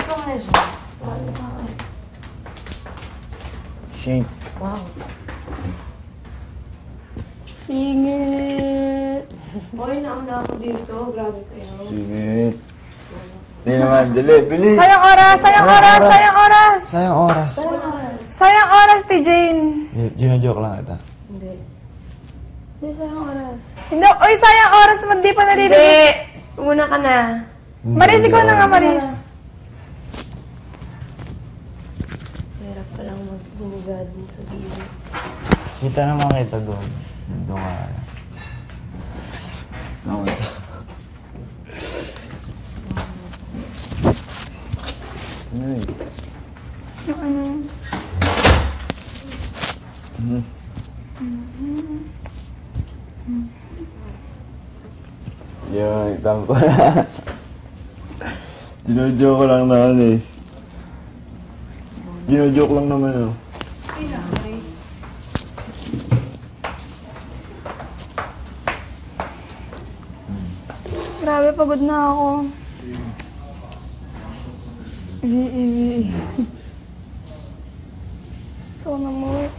ko muna siya. Shake. Wow. Singit. Hoy, nauna ako dito. Grabe kayo. Sige. Hindi naman, dali, bilis. Sayang oras, sayang oras, sayang oras. Sayang oras. Sayang oras, T. Jane. Gina-joke lang kita. Hindi. Hindi, sayang oras. Hindi, oy, sayang oras. Di pa Hindi! nalilibig. Una ka na. Maris, ikaw na nga, Maris. Hirap pa lang magbuga dun sa gilid. Kita naman kita doon. Doon ka. Okay. Ano yun? Yung ano? Yun, tampo na. Gino-joke ko lang naman eh. Gino-joke lang naman oh. Grabe, pagod na ako. So, namuwi.